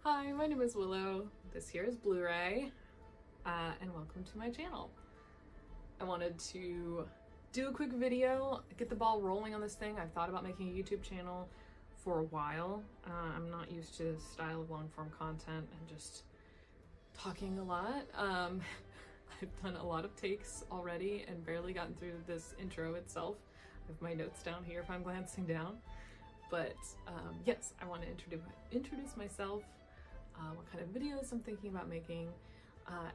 Hi, my name is Willow. This here is Blu-ray, and welcome to my channel. I wanted to do a quick video, get the ball rolling on this thing. I've thought about making a YouTube channel for a while. I'm not used to this style of long-form content and just talking a lot. I've done a lot of takes already and barely gotten through this intro itself. I have my notes down here if I'm glancing down. But yes, I want to introduce myself, what kind of videos I'm thinking about making,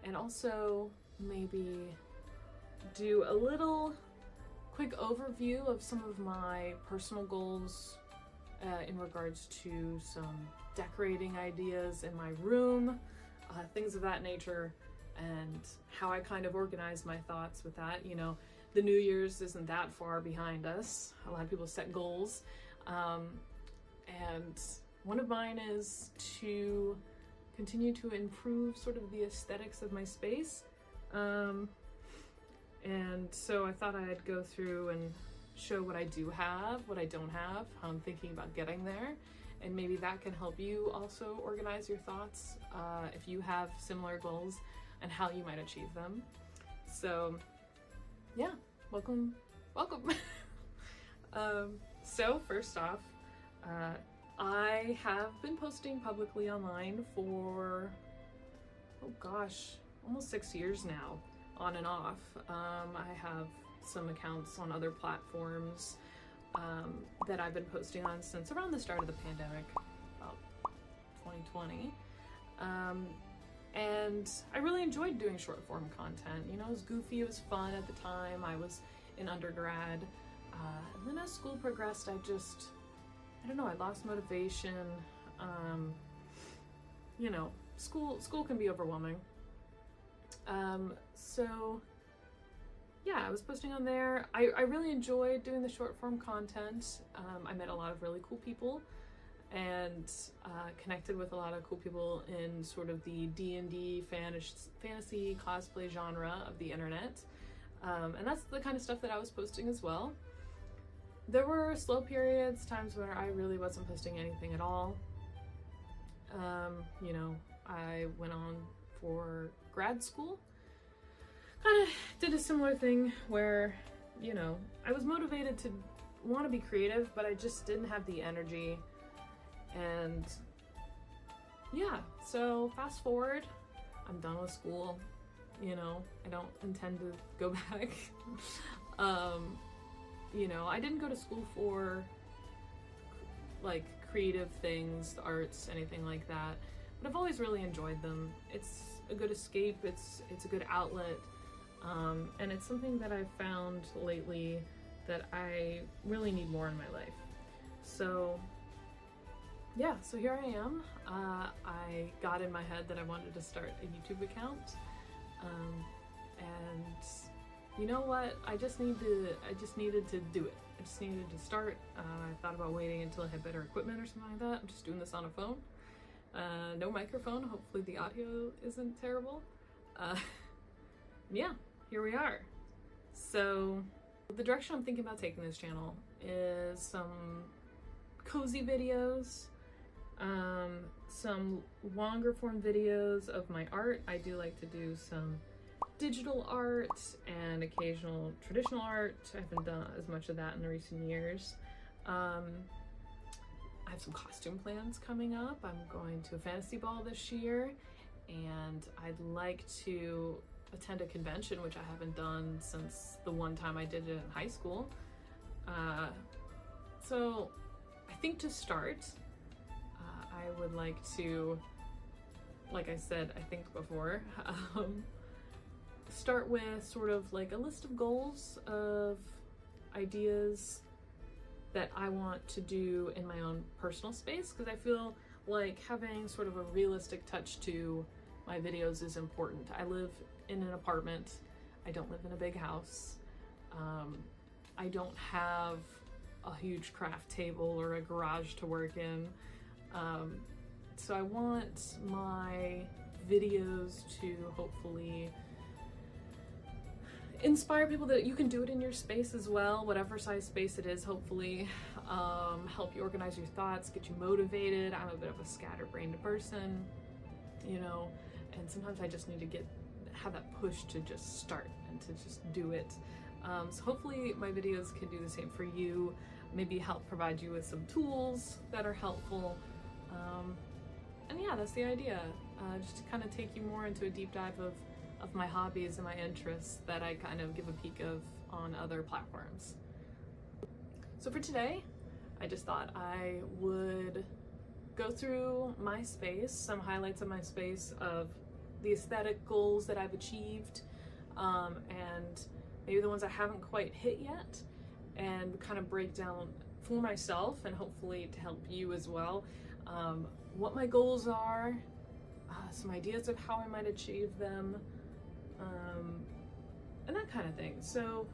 and also maybe do a little quick overview of some of my personal goals in regards to some decorating ideas in my room, things of that nature, and how I kind of organize my thoughts with that. You know, the New Year's isn't that far behind us. A lot of people set goals. And one of mine is to continue to improve sort of the aesthetics of my space. And so I thought I'd go through and show what I do have, what I don't have, how I'm thinking about getting there, and maybe that can help you also organize your thoughts if you have similar goals and how you might achieve them. So yeah, welcome. So first off, I have been posting publicly online for, oh gosh, almost 6 years now, on and off. I have some accounts on other platforms that I've been posting on since around the start of the pandemic, about 2020. And I really enjoyed doing short form content. You know, it was goofy, it was fun at the time. I was in undergrad. And then as school progressed, I don't know, I lost motivation. You know, school can be overwhelming. So yeah, I was posting on there. I really enjoyed doing the short form content. I met a lot of really cool people and connected with a lot of cool people in sort of the D&D fantasy cosplay genre of the internet. And that's the kind of stuff that I was posting as well. There were slow periods, times where I really wasn't posting anything at all. You know, I went on for grad school. Kind of did a similar thing where, you know, I was motivated to want to be creative, but I just didn't have the energy. And yeah, so fast forward, I'm done with school. You know, I don't intend to go back. You know, I didn't go to school for like creative things, the arts, anything like that, but I've always really enjoyed them. It's a good escape, it's a good outlet, and it's something that I've found lately that I really need more in my life. So yeah, so here I am. I got in my head that I wanted to start a YouTube account, and you know what? I just needed to do it. I just needed to start. I thought about waiting until I had better equipment or something like that. I'm just doing this on a phone. No microphone. Hopefully the audio isn't terrible. Yeah, here we are. So the direction I'm thinking about taking this channel is some cozy videos, some longer form videos of my art. I do like to do some digital art and occasional traditional art. I haven't done as much of that in the recent years. I have some costume plans coming up. I'm going to a fantasy ball this year, and I'd like to attend a convention, which I haven't done since the one time I did it in high school. So I think to start, I would like to, like I said, I think before, start with sort of like a list of goals of ideas that I want to do in my own personal space, because I feel like having sort of a realistic touch to my videos is important. I live in an apartment. I don't live in a big house. I don't have a huge craft table or a garage to work in. So I want my videos to hopefully inspire people that you can do it in your space as well, whatever size space it is, hopefully. Help you organize your thoughts, get you motivated. I'm a bit of a scatterbrained person, you know, and sometimes I just need to have that push to just start and to just do it. So hopefully my videos can do the same for you, maybe help provide you with some tools that are helpful. And yeah, that's the idea, just to kind of take you more into a deep dive of my hobbies and my interests that I kind of give a peek of on other platforms. So for today, I just thought I would go through my space, some highlights of my space of the aesthetic goals that I've achieved, and maybe the ones I haven't quite hit yet, and kind of break down for myself and hopefully to help you as well, what my goals are, some ideas of how I might achieve them, and that kind of thing. So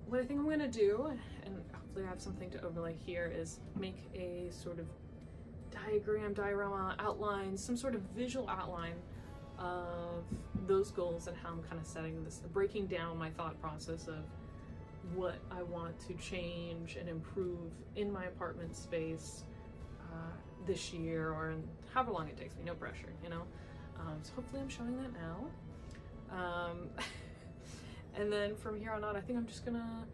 what I think I'm gonna do, and hopefully I have something to overlay here, is make a sort of diorama outline, some sort of visual outline of those goals and how I'm kind of setting this, breaking down my thought process of what I want to change and improve in my apartment space this year, or in however long it takes me, no pressure, you know? So hopefully I'm showing that now. And then from here on out, I think I'm just gonna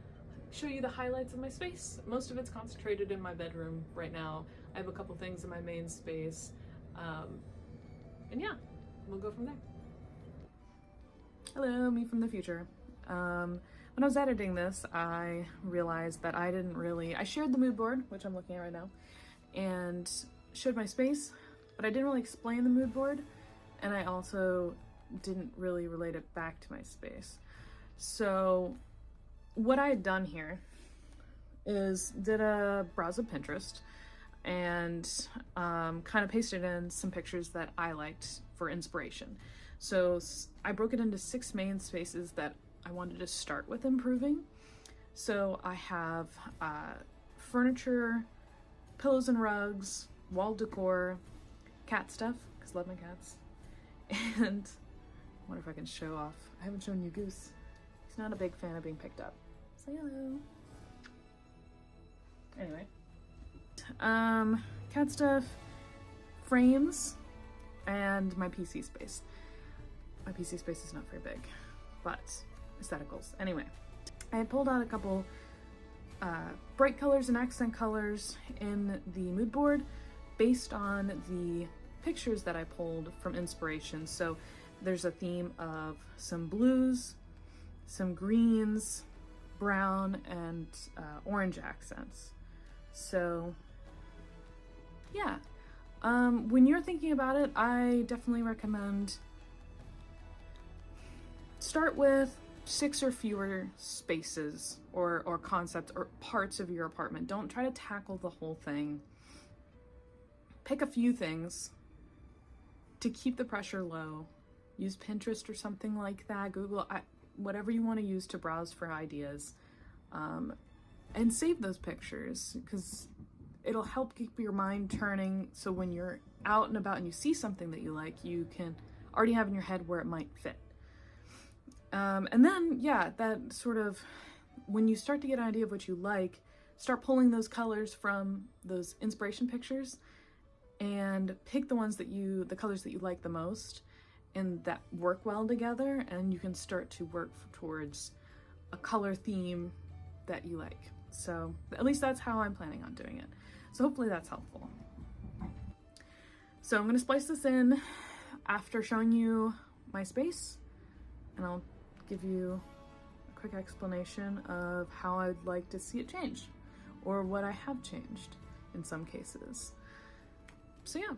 show you the highlights of my space. Most of it's concentrated in my bedroom right now. I have a couple things in my main space. And yeah, we'll go from there. Hello, me from the future. When I was editing this, I realized that I shared the mood board, which I'm looking at right now, and showed my space, but I didn't really explain the mood board, and I also didn't really relate it back to my space. So what I had done here is did a browse of Pinterest and kind of pasted in some pictures that I liked for inspiration. So I broke it into 6 main spaces that I wanted to start with improving. So I have furniture, pillows and rugs, wall decor, cat stuff, because I love my cats, and I wonder if I can show off. I haven't shown you Goose. He's not a big fan of being picked up. Say hello. Anyway. Cat stuff, frames, and my PC space. My PC space is not very big, but aestheticals. Anyway, I had pulled out a couple bright colors and accent colors in the mood board based on the pictures that I pulled from inspiration. So there's a theme of some blues, some greens, brown, and orange accents. So yeah, when you're thinking about it, I definitely recommend start with 6 or fewer spaces or concepts or parts of your apartment. Don't try to tackle the whole thing. Pick a few things to keep the pressure low. Use Pinterest or something like that, Google, whatever you want to use to browse for ideas, and save those pictures, because it'll help keep your mind turning, so when you're out and about and you see something that you like, you can already have in your head where it might fit. And then, yeah, that sort of, when you start to get an idea of what you like, start pulling those colors from those inspiration pictures and pick the colors that you like the most and that work well together, and you can start to work towards a color theme that you like. So at least that's how I'm planning on doing it. So hopefully that's helpful. So I'm gonna splice this in after showing you my space, and I'll give you a quick explanation of how I'd like to see it change, or what I have changed in some cases. So yeah.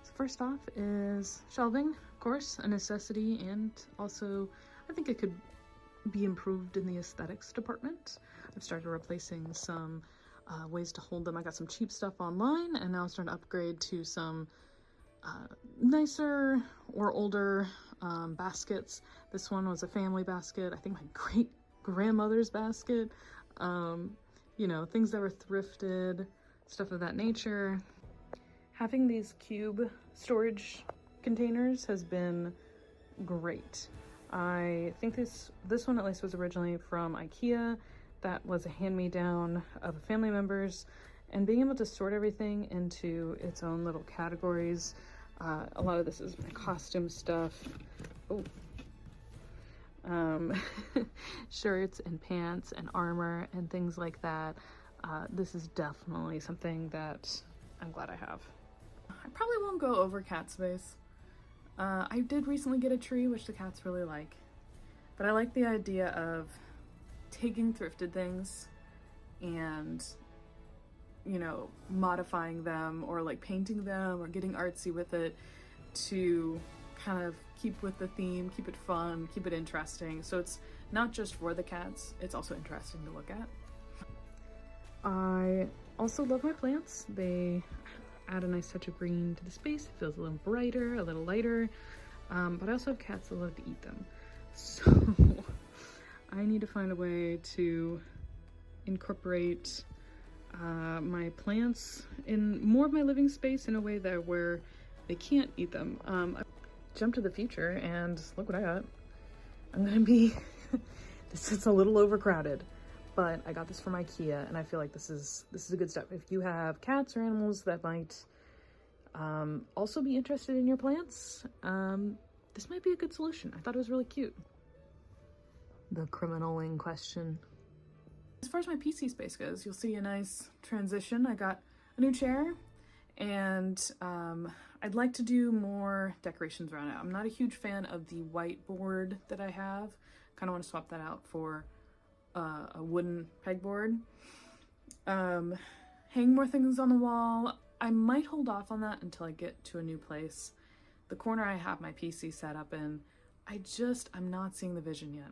So first off is shelving, of course, a necessity, and also I think it could be improved in the aesthetics department. I've started replacing some ways to hold them. I got some cheap stuff online, and now I'm starting to upgrade to some nicer or older baskets. This one was a family basket. I think my great grandmother's basket. You know, things that were thrifted, stuff of that nature. Having these cube storage containers has been great. I think this one at least was originally from IKEA. That was a hand-me-down of a family member's, and being able to sort everything into its own little categories. A lot of this is my costume stuff. Oh. Shirts and pants and armor and things like that. This is definitely something that I'm glad I have. I probably won't go over cat space. I did recently get a tree, which the cats really like, but I like the idea of taking thrifted things and, you know, modifying them or like painting them or getting artsy with it to kind of keep with the theme, keep it fun, keep it interesting. So it's not just for the cats, it's also interesting to look at. I also love my plants. They add a nice touch of green to the space. It feels a little brighter, a little lighter, but I also have cats that love to eat them. So I need to find a way to incorporate my plants in more of my living space in a way that where they can't eat them. I jumped to the future and look what I got. I'm gonna be, this is a little overcrowded, but I got this from IKEA and I feel like this is a good step. If you have cats or animals that might also be interested in your plants, this might be a good solution. I thought it was really cute. The criminal wing question. As far as my PC space goes, you'll see a nice transition. I got a new chair and I'd like to do more decorations around it. I'm not a huge fan of the whiteboard that I have. Kind of want to swap that out for a wooden pegboard. Hang more things on the wall. I might hold off on that until I get to a new place. The corner I have my PC set up in, I'm not seeing the vision yet.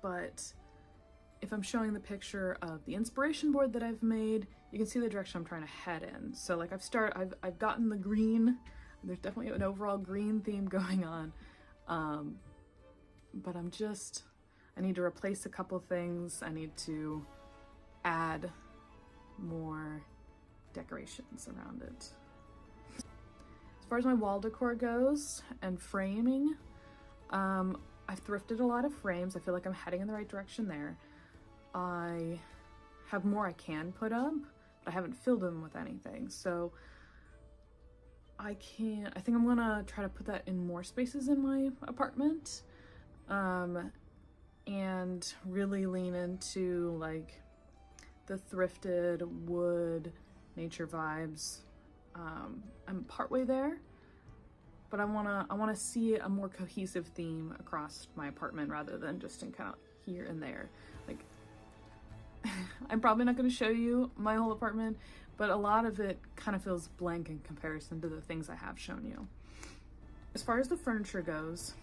But if I'm showing the picture of the inspiration board that I've made, you can see the direction I'm trying to head in. So like I've gotten the green. There's definitely an overall green theme going on. But I need to replace a couple things. I need to add more decorations around it. As far as my wall decor goes and framing, I've thrifted a lot of frames. I feel like I'm heading in the right direction there. I have more I can put up, but I haven't filled them with anything. So I think I'm gonna try to put that in more spaces in my apartment. And really lean into like the thrifted wood nature vibes. I'm partway there, but I wanna see a more cohesive theme across my apartment rather than just in kind of here and there. Like I'm probably not going to show you my whole apartment, but a lot of it kind of feels blank in comparison to the things I have shown you. As far as the furniture goes,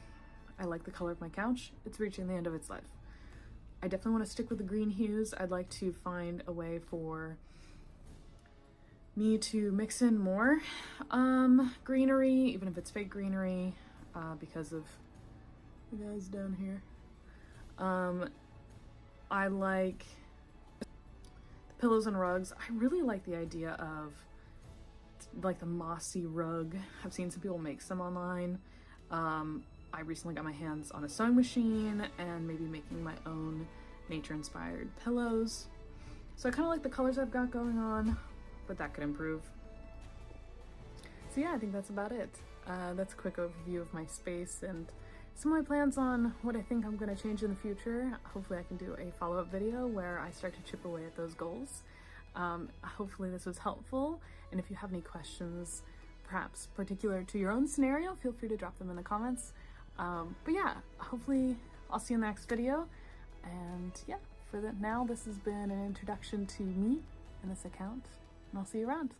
I like the color of my couch. It's reaching the end of its life. I definitely want to stick with the green hues. I'd like to find a way for me to mix in more greenery, even if it's fake greenery, because of the guys down here. I like the pillows and rugs. I really like the idea of like the mossy rug. I've seen some people make some online. I recently got my hands on a sewing machine and maybe making my own nature-inspired pillows. So I kind of like the colors I've got going on, but that could improve. So yeah, I think that's about it. That's a quick overview of my space and some of my plans on what I think I'm going to change in the future. Hopefully I can do a follow-up video where I start to chip away at those goals. Hopefully this was helpful, and if you have any questions, perhaps particular to your own scenario, feel free to drop them in the comments. But yeah, hopefully I'll see you in the next video, and yeah, for now this has been an introduction to me and this account, and I'll see you around.